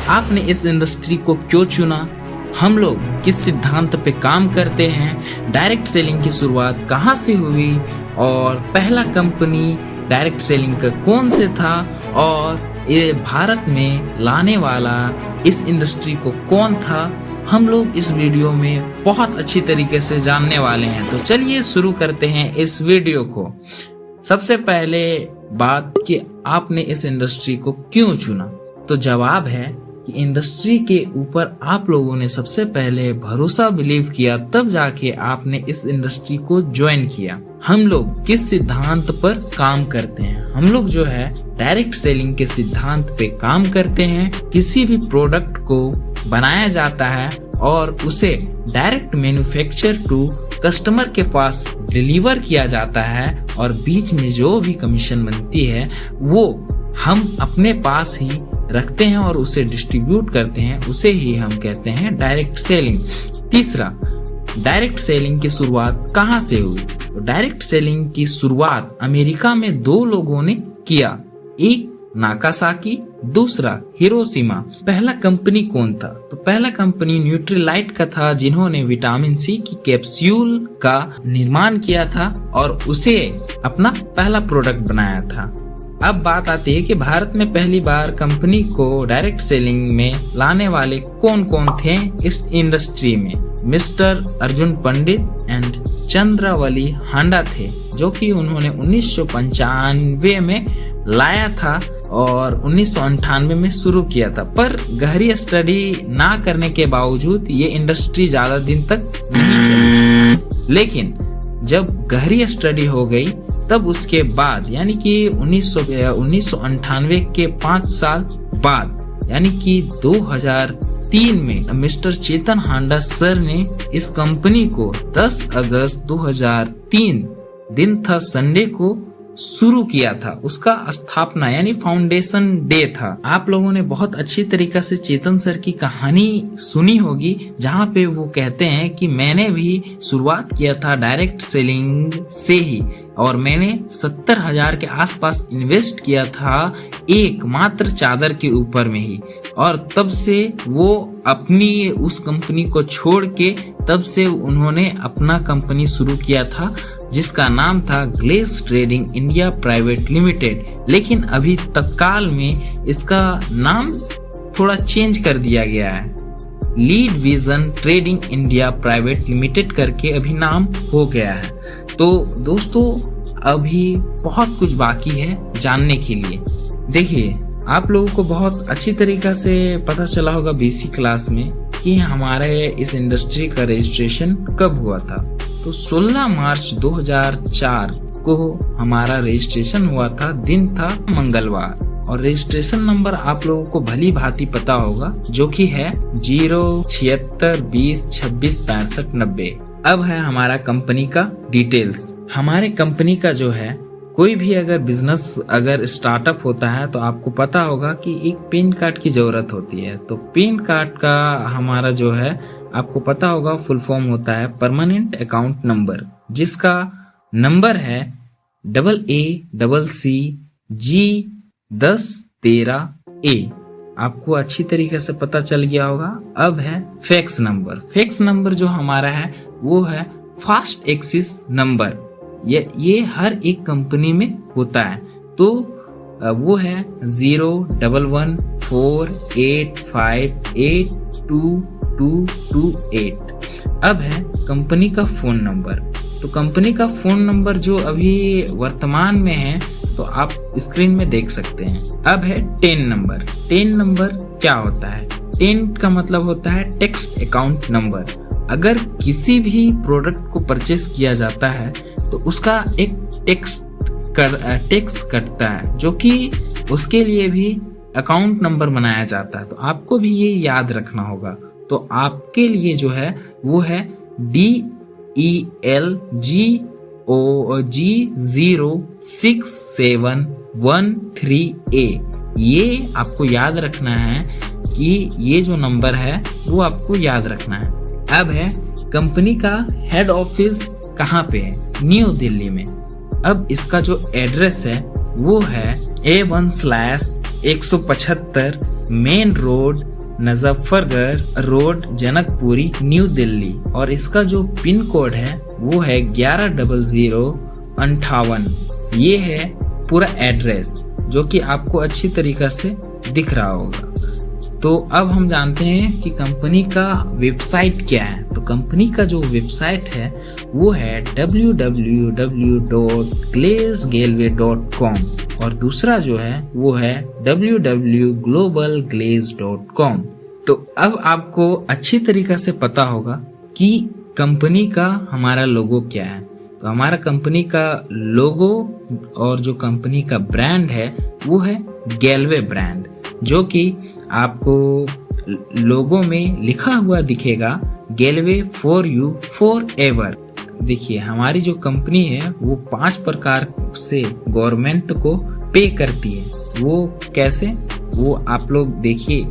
आपने इस इंडस्ट्री को क्यों चुना, हम लोग किस सिद्धांत पे काम करते हैं, डायरेक्ट सेलिंग की शुरुआत कहाँ से हुई और पहला कंपनी डायरेक्ट सेलिंग का कौन से था और ये भारत में लाने वाला इस इंडस्ट्री को कौन था, हम लोग इस वीडियो में बहुत अच्छी तरीके से जानने वाले हैं। तो चलिए शुरू करते हैं इस वीडियो को। सबसे पहले बात कि आपने इस इंडस्ट्री को क्यों चुना, तो जवाब है कि इंडस्ट्री के ऊपर आप लोगों ने सबसे पहले भरोसा बिलीव किया, तब जाके आपने इस इंडस्ट्री को ज्वाइन किया। हम लोग किस सिद्धांत पर काम करते हैं, हम लोग जो है डायरेक्ट सेलिंग के सिद्धांत पे काम करते हैं। किसी भी प्रोडक्ट को बनाया जाता है और उसे डायरेक्ट मैन्युफैक्चर टू कस्टमर के पास डिलीवर किया जाता है और बीच में जो भी कमीशन बनती है वो हम अपने पास ही रखते हैं और उसे डिस्ट्रीब्यूट करते हैं, उसे ही हम कहते हैं डायरेक्ट सेलिंग। तीसरा, डायरेक्ट सेलिंग की शुरुआत कहाँ से हुई, तो डायरेक्ट सेलिंग की शुरुआत अमेरिका में दो लोगों ने किया, एक नाकासाकी, दूसरा हिरोशिमा। पहला कंपनी कौन था, तो पहला कंपनी न्यूट्रीलाइट का था, जिन्होंने विटामिन सी की कैप्सूल का निर्माण किया था और उसे अपना पहला प्रोडक्ट बनाया था। अब बात आती है कि भारत में पहली बार कंपनी को डायरेक्ट सेलिंग में लाने वाले कौन कौन थे इस इंडस्ट्री में। Mister Arjun Pandit and Chandravalli हांडा थे, जो कि उन्होंने 1995 में लाया था और 1998 में शुरू किया था। पर गहरी स्टडी ना करने के बावजूद ये इंडस्ट्री ज्यादा दिन तक नहीं चली, लेकिन जब गहरी स्टडी हो गई तब उसके बाद यानी कि 1998 के 5 साल बाद यानी कि 2003 में मिस्टर चेतन हांडा सर ने इस कंपनी को 10 अगस्त 2003 दिन था संडे को शुरू किया था। उसका स्थापना यानी फाउंडेशन डे था। आप लोगों ने बहुत अच्छी तरीके से चेतन सर की कहानी सुनी होगी, जहाँ पे वो कहते हैं कि मैंने भी शुरुआत किया था डायरेक्ट सेलिंग से ही और मैंने 70,000 के आसपास इन्वेस्ट किया था एक मात्र चादर के ऊपर में ही, और तब से वो अपनी उस कंपनी को छोड़ के तब से उन्होंने अपना कंपनी शुरू किया था, जिसका नाम था glace trading India private limited. लेकिन अभी तत्काल में इसका नाम थोड़ा चेंज कर दिया गया है, lead vision trading India private limited करके अभी नाम हो गया है। तो दोस्तों, अभी बहुत कुछ बाकी है जानने के लिए। देखिए, आप लोगों को बहुत अच्छी तरीका से पता चला होगा बीसी क्लास में कि हमारे इस इंडस्ट्री का रजिस्ट्रेशन कब हुआ था। तो 16 मार्च 2004 को हमारा रजिस्ट्रेशन हुआ था, दिन था मंगलवार, और रजिस्ट्रेशन नंबर आप लोगों को भली भांति पता होगा, जो कि है 07620266590। अब है हमारा कंपनी का डिटेल्स। हमारे कंपनी का जो है कोई भी अगर बिजनेस अगर स्टार्टअप होता है तो आपको पता होगा कि एक पैन कार्ड की जरूरत होती है। तो पैन कार्ड का हमारा जो है आपको पता होगा फुल फॉर्म होता है परमानेंट अकाउंट नंबर, जिसका नंबर है AACCG1013A। आपको अच्छी तरीके से पता चल गया होगा। अब है फैक्स नंबर। फैक्स नंबर जो हमारा है वो है फास्ट एक्सिस नंबर। ये हर एक कंपनी में होता है। तो वो है 01148582228। अब है कंपनी का फोन नंबर। तो कंपनी का फोन नंबर जो अभी वर्तमान में है तो आप स्क्रीन में देख सकते हैं। अब है 10 नंबर। 10 नंबर क्या होता है? 10 का मतलब होता है टेक्स्ट अकाउंट नंबर। अगर किसी भी प्रोडक्ट को परचेस किया जाता है तो उसका एक टैक्स कटता है, जो कि उसके लिए भी अकाउंट नंबर बनाया जाता है। तो आपको भी ये याद रखना होगा। तो आपके लिए जो है वो है DELGOG06713A। ये आपको याद रखना है कि ये जो नंबर है वो आपको याद रखना है। अब है कंपनी का हेड ऑफिस कहाँ पे है? न्यू दिल्ली में। अब इसका जो एड्रेस है वो है A1/1 175 main road, Muzaffargarh road, Janakpuri, new Delhi. और इसका जो पिन कोड है वो है 110058। ये है पूरा एड्रेस जो कि आपको अच्छी तरीका से दिख रहा होगा। तो अब हम जानते हैं कि कंपनी का वेबसाइट क्या है। तो कंपनी का जो वेबसाइट है वो है www.glazegalway.com और दूसरा जो है वो है www.globalglaze.com। तो अब आपको अच्छी तरीका से पता होगा कि कंपनी का हमारा लोगो क्या है। तो हमारा कंपनी का लोगो और जो कंपनी का ब्रांड है वो है गैलवे ब्रांड, जो कि आपको लोगो में लिखा हुआ दिखेगा गैलवे फॉर यू फॉर एवर। देखिए हमारी जो कंपनी है वो 5 प्रकार से गवर्नमेंट को पे करती है। वो कैसे, वो आप लोग देखिए।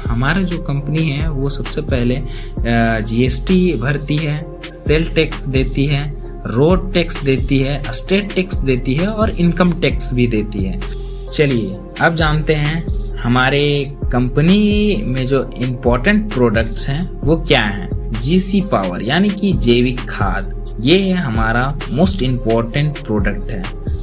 हमारा जो कंपनी है वो सबसे पहले जीएसटी भरती है, सेल टैक्स देती है, रोड टैक्स देती है, स्टेट टैक्स देती है और इनकम टैक्स भी देती है। चलिए अब जानते हैं हमारे कंपनी में जो इम्पोर्टेंट प्रोडक्ट्स हैं वो क्या हैं। जीसी पावर यानी कि जैविक खाद, ये है हमारा मोस्ट इम्पोर्टेंट प्रोडक्ट है।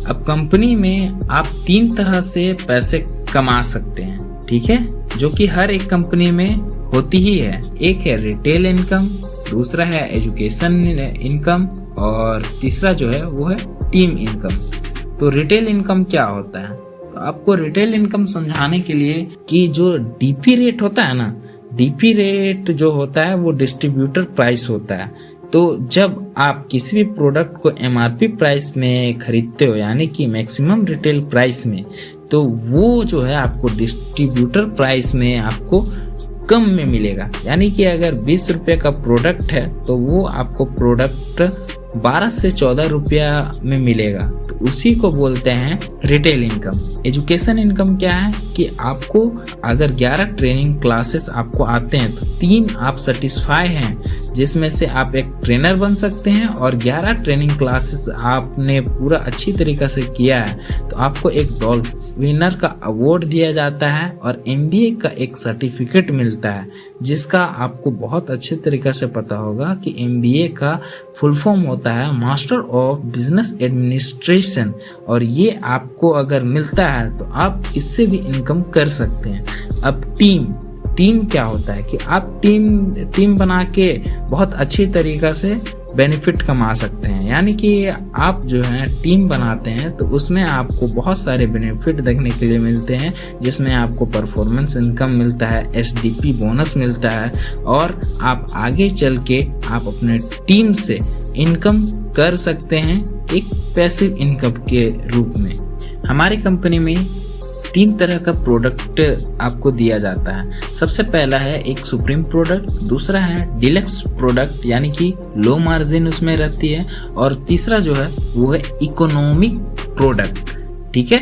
अब कंपनी में आप 3 तरह से पैसे कमा सकते हैं, ठीक है, जो कि हर एक कंपनी में होती ही है। एक है रिटेल इनकम, दूसरा है एजुकेशन इनकम और तीसरा जो है वो है टीम इनकम। तो रिटेल इनकम क्या होता है, तो आपको रिटेल इनकम समझाने के लिए कि जो डीपी रेट होता है ना, डीपी रेट जो होता है वो डिस्ट्रीब्यूटर प्राइस होता है। तो जब आप किसी भी प्रोडक्ट को एमआरपी प्राइस में खरीदते हो यानी कि मैक्सिमम रिटेल प्राइस में, तो वो जो है आपको डिस्ट्रीब्यूटर प्राइस में आपको कम में मिलेगा। यानी कि अगर 20 रुपये का प्रोडक्ट है तो वो आपको प्रोडक्ट 12 से 14 रुपया में मिलेगा। तो उसी को बोलते हैं रिटेल इनकम। एजुकेशन इनकम क्या है कि आपको अगर 11 ट्रेनिंग क्लासेस आपको आते हैं तो 3 आप सेटिस्फाई हैं, जिसमें से आप एक ट्रेनर बन सकते हैं, और 11 ट्रेनिंग क्लासेस आपने पूरा अच्छी तरीका से किया है तो आपको एक डॉल्फिनर का अवार्ड दिया जाता है और एमबीए का एक सर्टिफिकेट मिलता है, जिसका आपको बहुत अच्छे तरीके से पता होगा कि एमबीए का फुल फॉर्म होता है मास्टर ऑफ बिजनेस एडमिनिस्ट्रेशन। और ये आपको अगर मिलता है तो आप इससे भी इनकम कर सकते हैं। अब टीम क्या होता है कि आप टीम बना के बहुत अच्छी तरीका से बेनिफिट कमा सकते हैं। यानी कि आप जो है टीम बनाते हैं तो उसमें आपको बहुत सारे बेनिफिट देखने के लिए मिलते हैं, जिसमें आपको परफॉर्मेंस इनकम मिलता है, एसडीपी बोनस मिलता है, और आप आगे चल के आप अपने टीम से इनकम कर सकते हैं एक पैसिव इनकम के रूप में। हमारी कंपनी में 3 तरह का प्रोडक्ट आपको दिया जाता है। सबसे पहला है एक सुप्रीम प्रोडक्ट, दूसरा है डिलक्स प्रोडक्ट यानी कि लो मार्जिन उसमें रहती है, और तीसरा जो है वो है इकोनॉमिक प्रोडक्ट। ठीक है,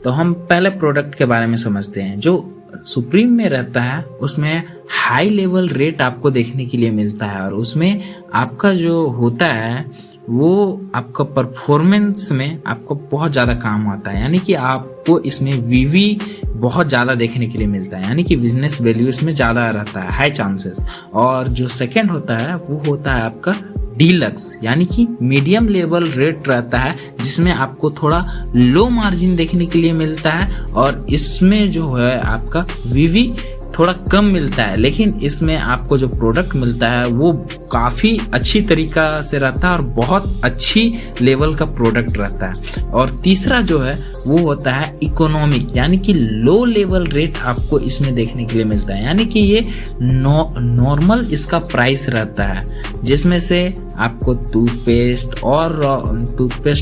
तो हम पहले प्रोडक्ट के बारे में समझते हैं। जो सुप्रीम में रहता है उसमें हाई लेवल रेट आपको देखने के लिए मिलता है, और उसमें आपका जो होता है वो आपका परफॉर्मेंस में आपको बहुत ज़्यादा काम आता है। यानी कि आपको इसमें वीवी बहुत ज़्यादा देखने के लिए मिलता है, यानी कि बिजनेस वैल्यू इसमें ज़्यादा रहता है, हाई चांसेस। और जो सेकंड होता है वो होता है आपका डीलक्स, यानी कि मीडियम लेवल रेट रहता है, जिसमें आपको थोड़ा लो मार्जिन देखने के लिए मिलता है, और इसमें जो है आपका वीवी थोड़ा कम मिलता है, लेकिन इसमें आपको जो प्रोडक्ट मिलता है वो काफी अच्छी तरीका से रहता है और बहुत अच्छी लेवल का प्रोडक्ट रहता है। और तीसरा जो है वो होता है इकोनॉमिक, यानी कि लो लेवल रेट आपको इसमें देखने के लिए मिलता है। यानी कि ये नॉर्मल इसका प्राइस रहता है, जिसमें से आपको टूथपेस्ट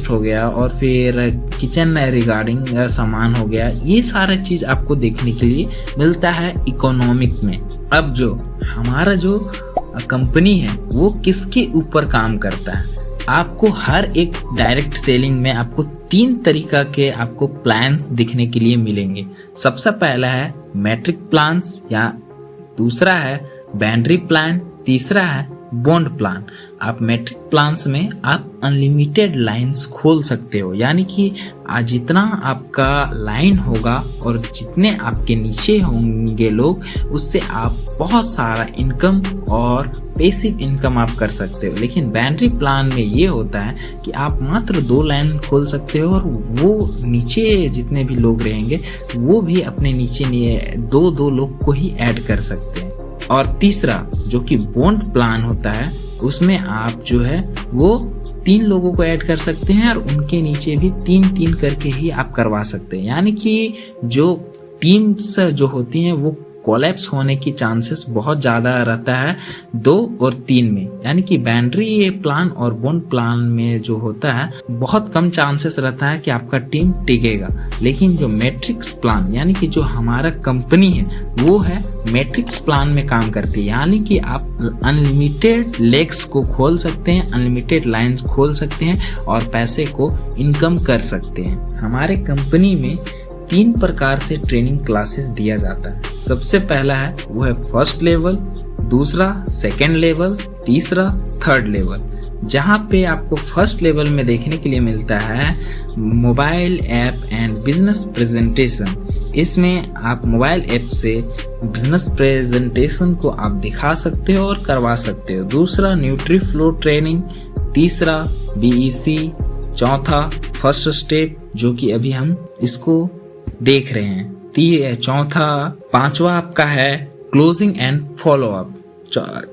हो गया, और फिर किचन रिगार्डिंग सामान हो गया, ये सारा चीज आपको देखने के लिए मिलता है इकोनॉमिक में। अब जो हमारा जो कंपनी है वो किसके ऊपर काम करता है, आपको हर एक डायरेक्ट सेलिंग में आपको 3 तरीका के आपको प्लान्स दिखने के लिए मिलेंगे। सबसे पहला है मैट्रिक प्लान्स, या दूसरा है बाइनरी प्लान, तीसरा है बॉन्ड प्लान। आप मैट्रिक प्लान्स में आप अनलिमिटेड लाइंस खोल सकते हो, यानी कि जितना आपका लाइन होगा और जितने आपके नीचे होंगे लोग, उससे आप बहुत सारा इनकम और पैसिव इनकम आप कर सकते हो। लेकिन बाइनरी प्लान में ये होता है कि आप मात्र 2 लाइन खोल सकते हो और वो नीचे जितने भी लोग रहेंगे वो भी अपने नीचे 2 लोग को ही ऐड कर सकते हैं। और तीसरा जो कि बॉन्ड प्लान होता है, उसमें आप जो है वो 3 लोगों को ऐड कर सकते हैं और उनके नीचे भी 3-3 करके ही आप करवा सकते हैं। यानी कि जो टीम्स जो होती हैं वो कोलैप्स होने की चांसेस बहुत ज्यादा रहता है 2 और 3 में। यानी कि बाइनरी प्लान और बॉन्ड प्लान में जो होता है बहुत कम चांसेस रहता है कि आपका टीम टिकेगा। लेकिन जो मैट्रिक्स प्लान यानी कि जो हमारा कंपनी है वो है मैट्रिक्स प्लान में काम करती है, यानी कि आप अनलिमिटेड लेग्स को खोल सकते हैं, अनलिमिटेड लाइंस खोल सकते हैं और पैसे को इनकम कर सकते हैं। हमारे कंपनी में 3 प्रकार से ट्रेनिंग क्लासेस दिया जाता है। सबसे पहला है वो है फर्स्ट लेवल, दूसरा सेकंड लेवल, तीसरा थर्ड लेवल। जहाँ पे आपको फर्स्ट लेवल में देखने के लिए मिलता है mobile app and business presentation. इसमें आप मोबाइल ऐप से बिजनेस प्रेजेंटेशन को आप दिखा सकते हो और करवा सकते हो। दूसरा न्यूट्री फ्लो ट्रेनिंग, तीसरा BEC, चौथा फर्स्ट स्टेप जो कि अभी हम इसको देख रहे हैं, चौथा, पांचवा आपका है क्लोजिंग एंड फॉलो अप,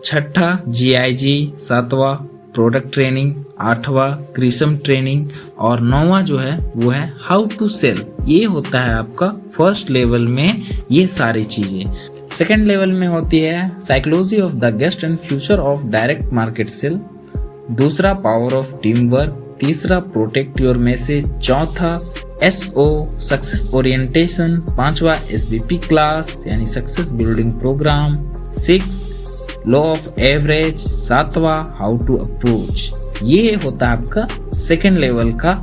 छठा GIG, सातवां प्रोडक्ट ट्रेनिंग, आठवां क्रिसम ट्रेनिंग और 9वां जो है वो है हाउ टू सेल। ये होता है आपका फर्स्ट लेवल में ये सारी चीजें। सेकंड लेवल में होती है psychology of the guest and future of direct market sale, दूसरा पावर ऑफ टीम वर्क, तीसरा प्रोटेक्ट योर मैसेज, चौथा SO सक्सेस ओरिएंटेशन, पांचवा SBP क्लास यानी success building programme, 6 law of average, सातवां हाउ टू अप्रोच। ये होता है आपका सेकेंड लेवल का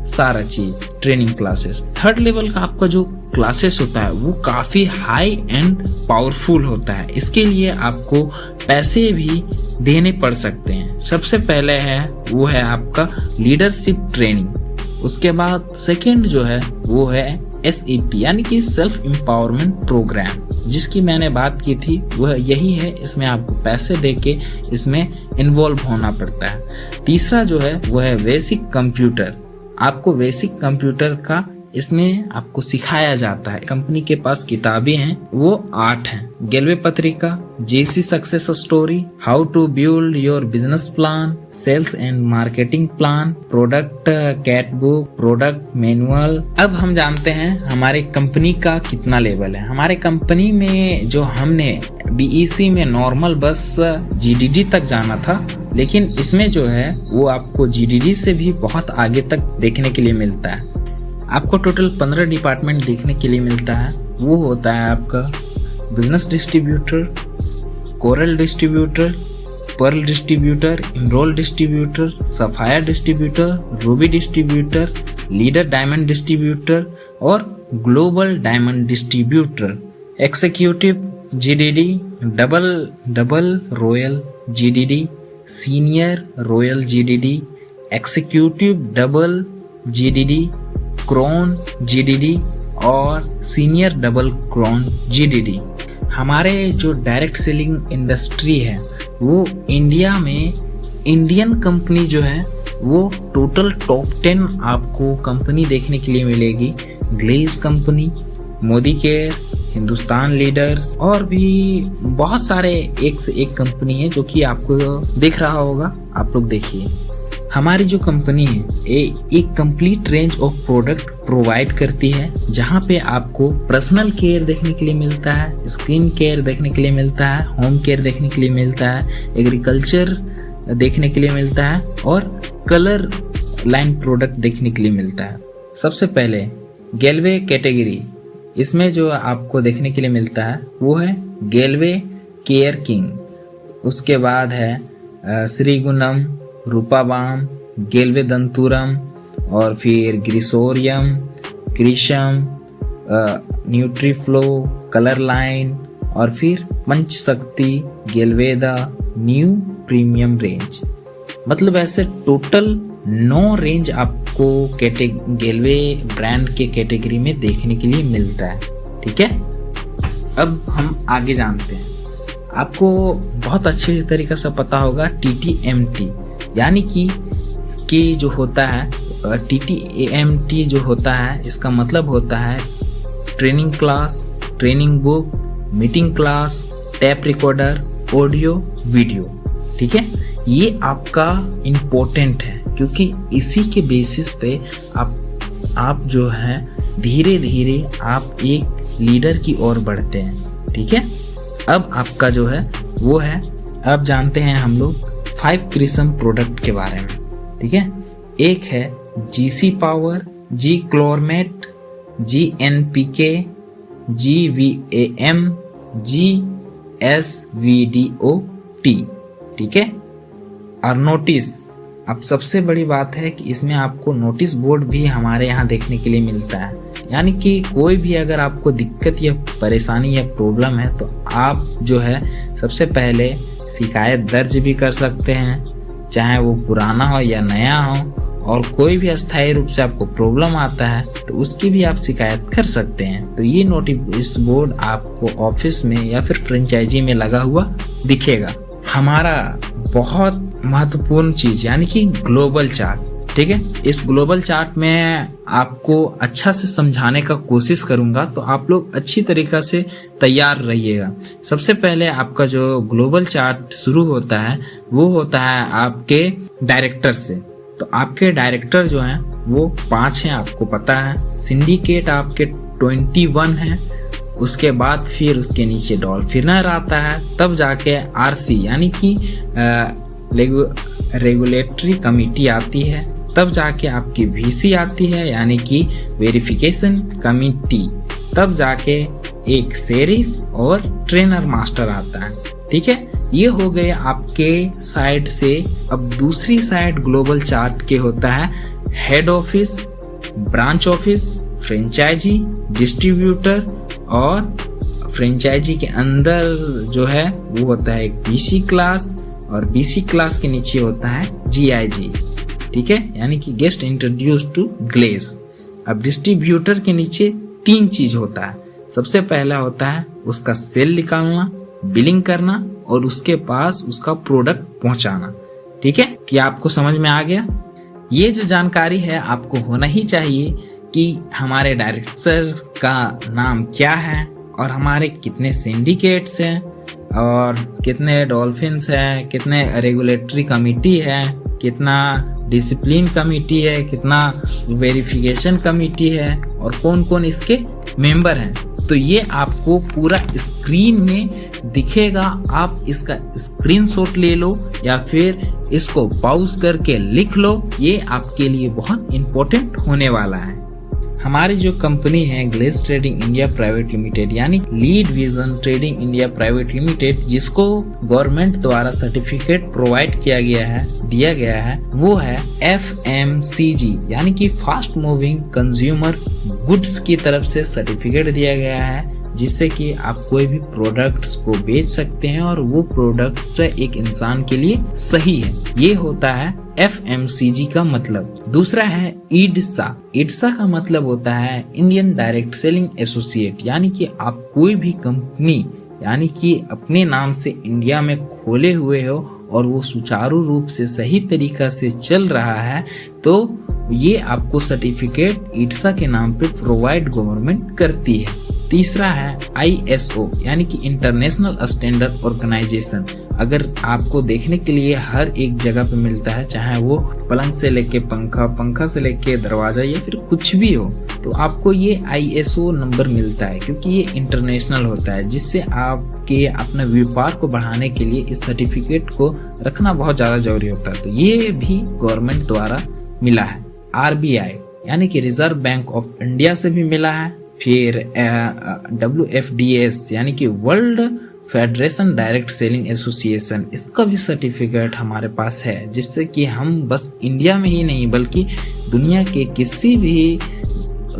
सारा चीज ट्रेनिंग क्लासेस। थर्ड लेवल का आपका जो क्लासेस होता है वो काफी हाई एंड पावरफुल होता है। इसके लिए आपको पैसे भी देने पड़ सकते हैं। सबसे पहले है वो है आपका लीडरशिप ट्रेनिंग, उसके बाद सेकंड जो है वो है SEP यानी कि सेल्फ एम्पावरमेंट प्रोग्राम, जिसकी मैंने बात की थी वह यही है। इसमें आपको पैसे देके इसमें इन्वॉल्व होना पड़ता है। तीसरा जो है वो है बेसिक कंप्यूटर। आपको बेसिक कंप्यूटर का इसमें आपको सिखाया जाता है। कंपनी के पास किताबें हैं वो 8 हैं, गेलवे पत्रिका, JC success story, how to build your business plan, sales and marketing plan, product cat book, product manual. अब हम जानते हैं हमारे कंपनी का कितना लेवल है। हमारे कंपनी में जो हमने BEC में नॉर्मल बस GDD तक जाना था, लेकिन इसमें जो है वो आपको GDD से भी बहुत आगे तक देखने के लिए मिलता है। आपको टोटल 15 डिपार्टमेंट देखने के लिए मिलता है। वो होता है आपका business distributor, coral distributor, pearl distributor, emerald distributor, sapphire distributor, ruby distributor, leader diamond distributor और global diamond distributor, executive GDD, double royal GDD, senior royal GDD, executive double GDD, crown GDD और senior double crown GDD। हमारे जो direct selling industry है वो India में Indian company जो है वो टोटल टॉप 10 आपको कंपनी देखने के लिए मिलेगी। Glaze company, Modi care, Hindustan leaders और भी बहुत सारे एक से एक कंपनी है जो कि आपको दिख रहा होगा। आप लोग देखिए, हमारी जो कंपनी है एक complete range of product provide करती है, जहाँ पे आपको पर्सनल केयर देखने के लिए मिलता है, स्किन केयर देखने के लिए मिलता है, होम केयर देखने के लिए मिलता है, एग्रीकल्चर देखने के लिए मिलता है और कलर लाइन प्रोडक्ट देखने के लिए मिलता है। सबसे पहले गेलवे कैटेगरी, इसमें जो आपको देखने के लिए मिलता है वो है गेलवे केयर किंग, उसके बाद है श्रीगुणम, रूपाबाम, गेलवे दंतुरम और फिर ग्रिसोरियम, क्रिशम, न्यूट्रीफ्लो, कलर लाइन और फिर पंचशक्ति, गेलवेदा, न्यू प्रीमियम रेंज। मतलब ऐसे टोटल 9 रेंज आपको गेलवे ब्रांड के कैटेगरी में देखने के लिए मिलता है। ठीक है, अब हम आगे जानते हैं। आपको बहुत अच्छे तरीके से पता होगा TTMT, यानी कि जो होता है TTMT जो होता है, इसका मतलब होता है training class, training book, meeting class, tap recorder, audio, video. ठीक है, ये आपका इम्पोर्टेंट है क्योंकि इसी के बेसिस पे आप जो है धीरे धीरे आप एक लीडर की ओर बढ़ते हैं। ठीक है, अब आपका जो है वो है, अब जानते हैं हम लोग 5 क्रिसम प्रोडक्ट के बारे में। ठीक है, एक है GC power, G क्लोरमेट, GNPK, GVAM, GSVDOT। ठीक है, और नोटिस, अब सबसे बड़ी बात है कि इसमें आपको नोटिस बोर्ड भी हमारे यहाँ देखने के लिए मिलता है। यानी कि कोई भी अगर आपको दिक्कत या परेशानी या प्रॉब्लम है तो आप जो है सबसे पहले शिकायत दर्ज भी कर सकते हैं, चाहे वो पुराना हो या नया हो, और कोई भी अस्थायी रूप से आपको प्रॉब्लम आता है तो उसकी भी आप शिकायत कर सकते हैं। तो ये नोटिस बोर्ड आपको ऑफिस में या फिर फ्रेंचाइजी में लगा हुआ दिखेगा। हमारा बहुत महत्वपूर्ण चीज यानी कि ग्लोबल चार्ट। ठीक है, इस ग्लोबल चार्ट में आपको अच्छा से समझाने का कोशिश करूंगा, तो आप लोग अच्छी तरीका से तैयार रहिएगा। सबसे पहले आपका जो ग्लोबल चार्ट शुरू होता है वो होता है आपके डायरेक्टर से। तो आपके डायरेक्टर जो हैं वो 5 हैं, आपको पता है। सिंडिकेट आपके 21 हैं, उसके बाद फिर उसके नीचे डॉल्फिनर आता है, तब जाके RC यानी कि रेगुलेटरी कमिटी आती है, तब जाके आपकी VC आती है यानी कि वेरिफिकेशन कमिटी, तब जाके एक शेरिफ और ट्रेनर मास्टर आता है। ठीक है, ये हो गए आपके साइड से। अब दूसरी साइड ग्लोबल चार्ट के होता है head office, branch office, franchisee, distributor, और फ्रेंचाइजी के अंदर जो है वो होता है एक BC क्लास, और BC क्लास के नीचे होता है GIG। ठीक है, यानी कि गेस्ट इंट्रोड्यूस टू ग्लेस। अब डिस्ट्रीब्यूटर के नीचे 3 चीज होता है। सबसे पहला होता है उसका सेल निकालना, बिलिंग करना, और उसके पास उसका प्रोडक्ट पहुंचाना। ठीक है, क्या आपको समझ में आ गया? ये जो जानकारी है आपको होना ही चाहिए कि हमारे डायरेक्टर का नाम क्या है, और हमारे कितने सिंडिकेट्स हैं, और कितने डॉल्फिन्स हैं, कितने रेगुलेटरी कमिटी है, कितना डिसिप्लिन कमिटी है, कितना वेरिफिकेशन कमिटी है, और कौन कौन इसके मेंबर हैं। तो ये आपको पूरा स्क्रीन में दिखेगा। आप इसका स्क्रीनशॉट ले लो या फिर इसको पॉज करके लिख लो, ये आपके लिए बहुत इंपॉर्टेंट होने वाला है। हमारी जो कंपनी है Glaze trading India private limited यानी lead vision trading India private limited, जिसको गवर्नमेंट द्वारा सर्टिफिकेट प्रोवाइड दिया गया है वो है FMCG यानी कि फास्ट मूविंग कंज्यूमर गुड्स की तरफ से सर्टिफिकेट दिया गया है, जिससे कि आप कोई भी प्रोडक्ट्स को बेच सकते हैं और वो प्रोडक्ट एक इंसान के लिए सही है। ये होता है FMCG का मतलब। दूसरा है IDSA। IDSA का मतलब होता है इंडियन डायरेक्ट सेलिंग एसोसिएट, यानी कि आप कोई भी कंपनी यानी कि अपने नाम से इंडिया में खोले हुए हो और वो सुचारू रूप से सही तरीका से चल रहा है, तो ये आपको सर्टिफिकेट IDSA के नाम पे प्रोवाइड गवर्नमेंट करती है। तीसरा है ISO यानी कि इंटरनेशनल स्टैंडर्ड ऑर्गेनाइजेशन। अगर आपको देखने के लिए हर एक जगह पे मिलता है, चाहे वो पलंग से लेके पंखा, पंखा से लेके दरवाजा या फिर कुछ भी हो, तो आपको ये ISO नंबर मिलता है क्योंकि ये इंटरनेशनल होता है, जिससे आपके अपने व्यापार को बढ़ाने के लिए इस सर्टिफिकेट को रखना बहुत ज्यादा जरूरी होता है। तो ये भी गवर्नमेंट द्वारा मिला है। RBI यानी कि रिजर्व बैंक ऑफ इंडिया से भी मिला है। फिर WFDS यानी कि world federation direct selling association, इसका भी सर्टिफिकेट हमारे पास है, जिससे कि हम बस इंडिया में ही नहीं बल्कि दुनिया के किसी भी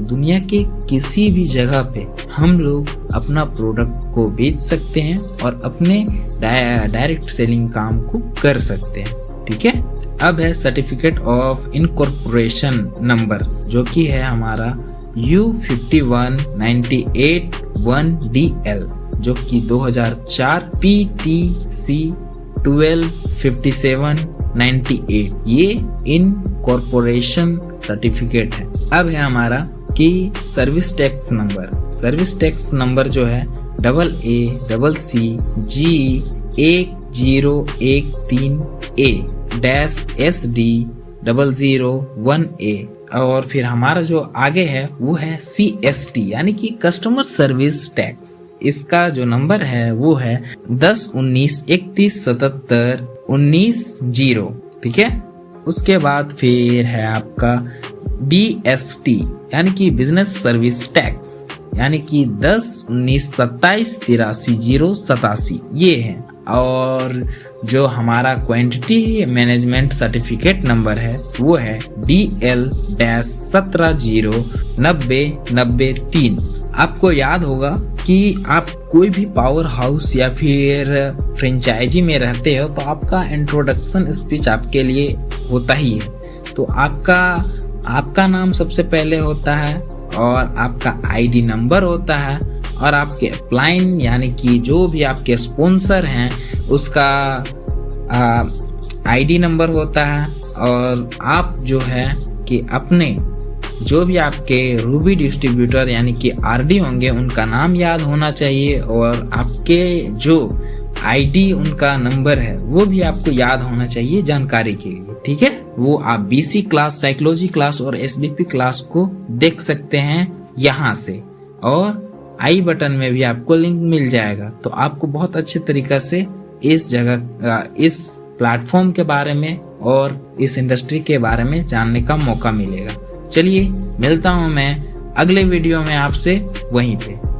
दुनिया के किसी भी जगह पे हम लोग अपना प्रोडक्ट को बेच सकते हैं और अपने डायरेक्ट सेलिंग काम को कर सकते हैं। ठीक है, अब है सर्टिफिकेट ऑफ इनकॉर्पोरेशन नंबर, जो कि है हमारा U51981DL, जो कि 2004 PTC 125798 ये इनकॉर्पोरेशन सर्टिफिकेट है। अब है हमारा कि service tax number. Service tax number जो है AACG1013A-SD001A, और फिर हमारा जो आगे है वो है CST यानी कि कस्टमर सर्विस टैक्स। इसका जो नंबर है वो है 10-19-31-77-19-0। ठीक है, उसके बाद फिर है आपका BST यानी कि बिजनेस सर्विस टैक्स, यानी कि 10-19-27-83-087 ये है। और जो हमारा क्वांटिटी मैनेजमेंट सर्टिफिकेट नंबर है वो है DL-17-090-93। आपको याद होगा कि आप कोई भी पावर हाउस या फिर फ्रेंचाइजी में रहते हो तो आपका इंट्रोडक्शन स्पीच आपके लिए होता ही है। तो आपका नाम सबसे पहले होता है और आपका आईडी नंबर होता है और आपके अपलाइन यानी कि जो भी आपके स्पॉन्सर हैं उसका आईडी नंबर होता है, और आप जो है कि अपने जो भी आपके रूबी डिस्ट्रीब्यूटर यानी कि आरडी होंगे उनका नाम याद होना चाहिए, और आपके जो आईडी उनका नंबर है वो भी आपको याद होना चाहिए जानकारी के लिए। ठीक है, वो आप बीसी क्लास, साइकोलॉजी क्लास और एसबीपी क्लास को देख सकते हैं यहाँ से, और आई बटन में भी आपको लिंक मिल जाएगा। तो आपको बहुत अच्छे तरीके से इस जगह, इस प्लेटफॉर्म के बारे में और इस इंडस्ट्री के बारे में जानने का मौका मिलेगा। चलिए मिलता हूँ मैं अगले वीडियो में आपसे वहीं पे।